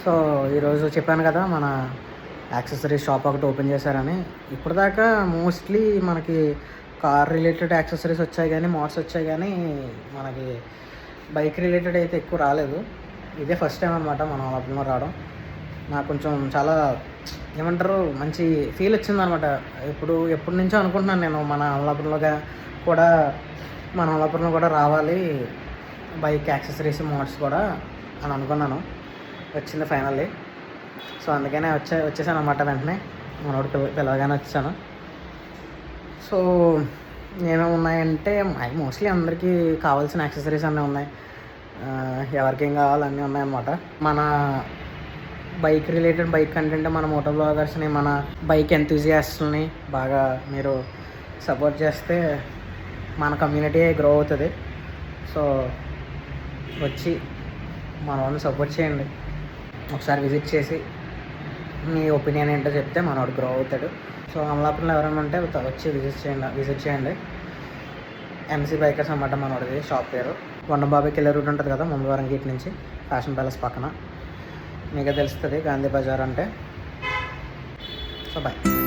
So ఈరోజు చెప్పాను కదా మన యాక్సెసరీస్ షాప్ ఒకటి ఓపెన్ చేశారని. ఇప్పటిదాకా మోస్ట్లీ మనకి కార్ రిలేటెడ్ యాక్సెసరీస్ వచ్చాయి కానీ, మోడ్స్ వచ్చాయి కానీ మనకి బైక్ రిలేటెడ్ అయితే ఎక్కువ రాలేదు. ఇదే ఫస్ట్ టైం అనమాట మన అమలాపురంలో రావడం. నాకు కొంచెం చాలా ఏమంటారు మంచి ఫీల్ వచ్చిందనమాట. ఎప్పటి నుంచో అనుకుంటున్నాను నేను మన అమలాపురంలో కూడా రావాలి బైక్ యాక్సెసరీస్ మోడ్స్ కూడా అని అనుకున్నాను. వచ్చింది ఫైనల్లీ. సో అందుకనే వచ్చేసాను అనమాట. వెంటనే మనోడు పిలవగానే వచ్చాను. సో ఏమేమి ఉన్నాయంటే మోస్ట్లీ అందరికీ కావాల్సిన యాక్సెసరీస్ అన్నీ ఉన్నాయి. ఎవరికేం కావాలి అన్నీ ఉన్నాయన్నమాట. మన బైక్ రిలేటెడ్ బైక్ కంటెంట్ మన మోటో బ్లాగర్స్ని, మన బైక్ ఎంతూజియాస్ట్ని బాగా మీరు సపోర్ట్ చేస్తే మన కమ్యూనిటీ గ్రో అవుతుంది. సో వచ్చి మన వాళ్ళని సపోర్ట్ చేయండి. ఒకసారి విజిట్ చేసి మీ ఒపీనియన్ ఏంటో చెప్తే మనోడు గ్రో అవుతాడు. సో అమలాపురంలో ఎవరైనా ఉంటే వచ్చి విజిట్ చేయండి. ఎంసీ బైకర్స్ అన్నమాట మనోడిది షాప్ పేరు. వండబాబుకి వెళ్ళే రూట్ ఉంటుంది కదా ముందువారం గేట్ నుంచి, ఫ్యాషన్ ప్యాలెస్ పక్కన. మీకే తెలుస్తుంది గాంధీ బజార్ అంటే. So bye.